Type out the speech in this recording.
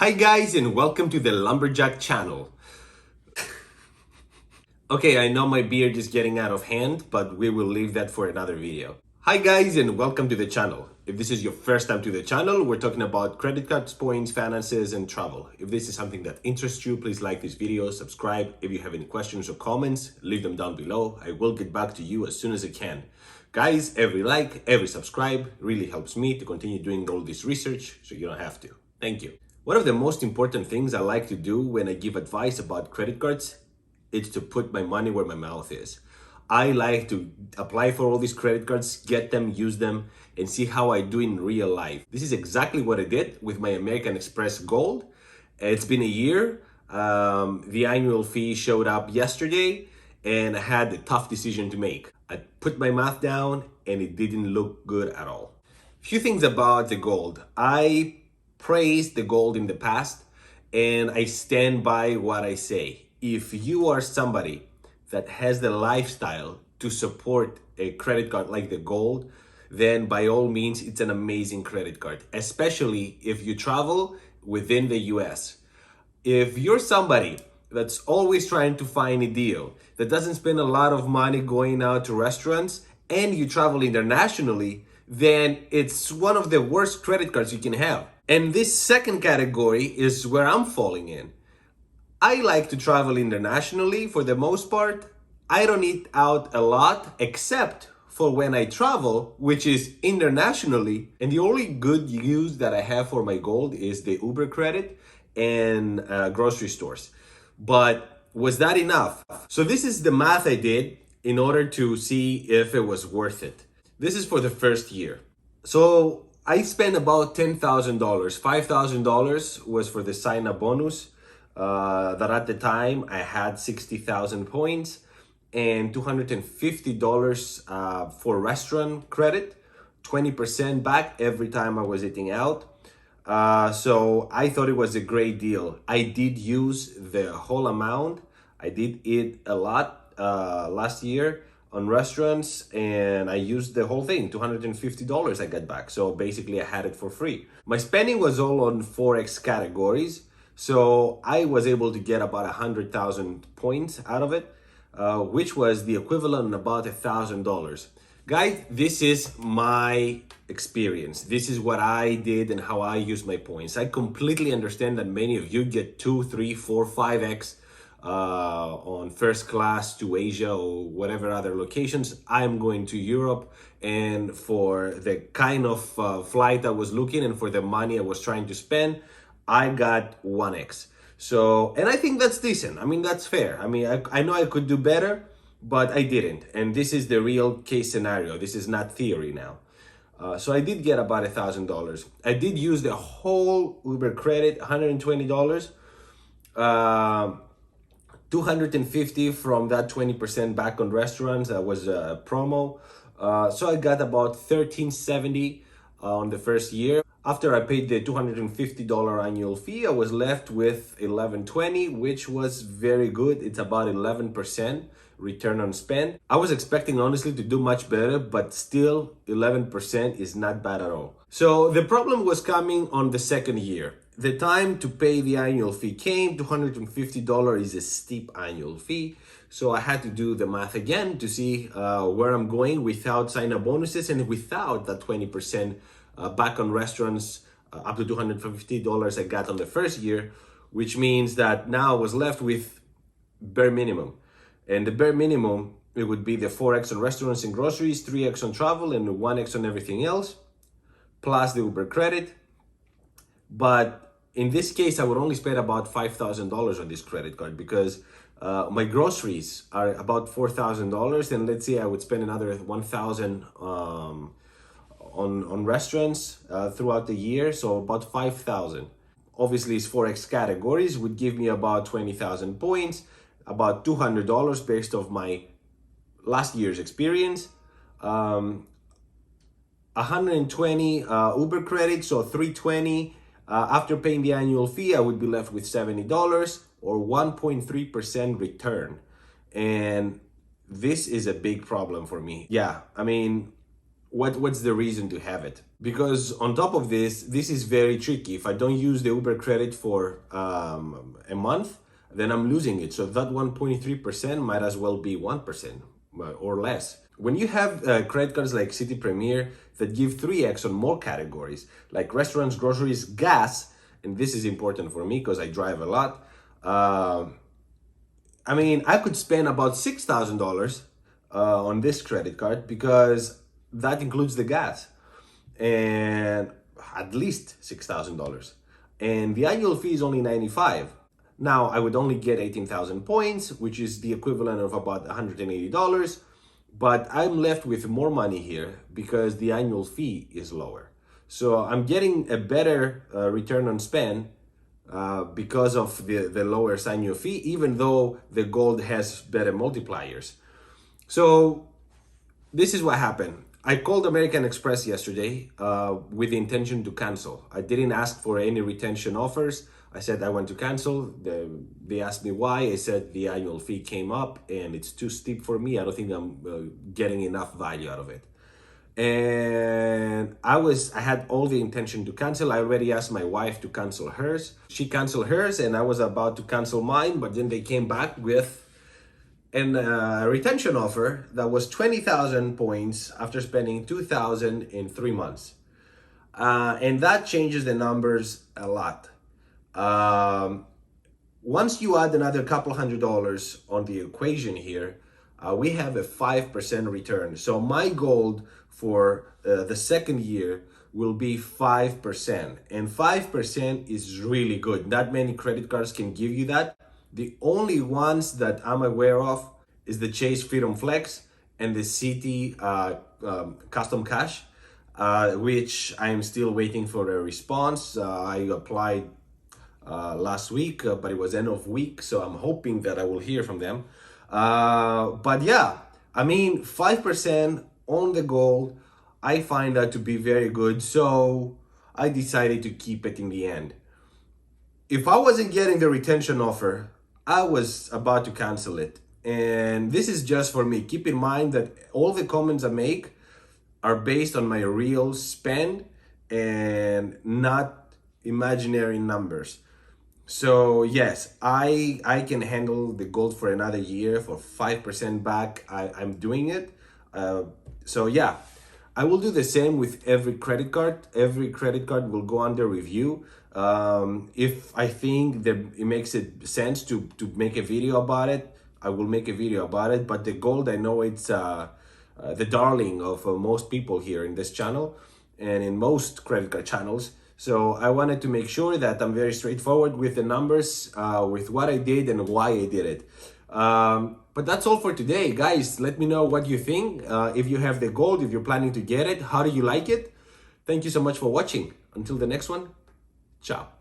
Hi guys and welcome to the Lumberjack channel. Okay, I know my beard is getting out of hand, but we will leave that for another video. Hi guys and welcome to the channel. If this is your first time to the channel, we're talking about credit cards, points, finances, and travel. If this is something that interests you, please like this video, subscribe. If you have any questions or comments, leave them down below. I will get back to you as soon as I can. Guys, every like, every subscribe really helps me to continue doing all this research so you don't have to. Thank you. One of the most important things I like to do when I give advice about credit cards is to put my money where my mouth is. I like to apply for all these credit cards, get them, use them, and see how I do in real life. This is exactly what I did with my American Express Gold. It's been a year. The annual fee showed up yesterday, and I had a tough decision to make. I put my math down, and it didn't look good at all. Few things about the gold. I praised the gold in the past, and I stand by what I say. If you are somebody that has the lifestyle to support a credit card like the gold, then by all means, it's an amazing credit card, especially if you travel within the US. If you're somebody that's always trying to find a deal, that doesn't spend a lot of money going out to restaurants, and you travel internationally, then it's one of the worst credit cards you can have. And this second category is where I'm falling in. I like to travel internationally for the most part. I don't eat out a lot except for when I travel, which is internationally. And the only good use that I have for my gold is the Uber credit and grocery stores. But was that enough? So this is the math I did in order to see if it was worth it. This is for the first year. So I spent about $10,000. $5,000 was for the sign-up bonus. That at the time I had 60,000 points, and $250 for restaurant credit, 20% back every time I was eating out. So I thought it was a great deal. I did use the whole amount. I did eat a lot last year on restaurants, and I used the whole thing, $250 I got back. So basically I had it for free. My spending was all on Forex categories. So I was able to get about 100,000 points out of it, which was the equivalent of about $1,000. Guys, this is my experience. This is what I did and how I use my points. I completely understand that many of you get 2, 3, 4, 5x on first class to Asia or whatever other locations. I'm going to Europe, and for the kind of flight I was looking and for the money I was trying to spend, I got 1x. So, and I think that's decent. I mean, that's fair. I mean, I know I could do better, but I didn't. And this is the real case scenario. This is not theory now. So I did get about $1,000. I did use the whole Uber credit, $120. 250 from that 20% back on restaurants. That was a promo. So I got about $1,370 on the first year. After I paid the $250 annual fee, I was left with $1,120, which was very good. It's about 11% return on spend. I was expecting honestly to do much better, but still 11% is not bad at all. So the problem was coming on the second year. The time to pay the annual fee came. $250 is a steep annual fee. So I had to do the math again to see where I'm going without sign-up bonuses and without that 20% back on restaurants up to $250 I got on the first year, which means that now I was left with bare minimum. And the bare minimum, it would be the 4x on restaurants and groceries, 3x on travel, and 1x on everything else, plus the Uber credit. But in this case, I would only spend about $5,000 on this credit card because my groceries are about $4,000, and let's say I would spend another $1,000 on restaurants throughout the year, so about 5,000. Obviously, it's Forex categories would give me about 20,000 points, about $200 based off my last year's experience. 120 Uber credits, so 320. After paying the annual fee, I would be left with $70 or 1.3% return. And this is a big problem for me. Yeah, I mean, what's the reason to have it? Because on top of this, this is very tricky. If I don't use the Uber credit for a month, then I'm losing it. So that 1.3% might as well be 1% or less. When you have credit cards like City Premier that give 3x on more categories, like restaurants, groceries, gas, and this is important for me because I drive a lot. I mean, I could spend about $6,000 on this credit card because that includes the gas, and at least $6,000. And the annual fee is only $95. Now, I would only get 18,000 points, which is the equivalent of about $180, but I'm left with more money here because the annual fee is lower. So I'm getting a better return on spend because of the lower annual fee, even though the gold has better multipliers. So this is what happened. I called American Express yesterday with the intention to cancel. I didn't ask for any retention offers. I said I want to cancel. They asked me why. I said the annual fee came up and it's too steep for me. I don't think I'm getting enough value out of it. And I had all the intention to cancel. I already asked my wife to cancel hers. She canceled hers and I was about to cancel mine, but then they came back with a retention offer that was 20,000 points after spending 2,000 in 3 months. And that changes the numbers a lot. Once you add another couple $100 on the equation here, we have a 5% return. So my goal for the second year will be 5%. And 5% is really good. Not many credit cards can give you that. The only ones that I'm aware of is the Chase Freedom Flex and the Citi Custom Cash, which I'm still waiting for a response. I applied last week, but it was end of week, so I'm hoping that I will hear from them. But yeah, I mean, 5% on the gold, I find that to be very good, so I decided to keep it in the end. If I wasn't getting the retention offer, I was about to cancel it. And this is just for me. Keep in mind that all the comments I make are based on my real spend and not imaginary numbers. So yes, I can handle the gold for another year for 5% back. I'm doing it. So yeah, I will do the same with every credit card. Every credit card will go under review. If I think that it makes sense to make a video about it, I will make a video about it. But the gold, I know it's the darling of most people here in this channel and in most credit card channels. So I wanted to make sure that I'm very straightforward with the numbers, with what I did and why I did it. But that's all for today, guys. Let me know what you think. If you have the gold, if you're planning to get it, how do you like it? Thank you so much for watching. Until the next one, ciao.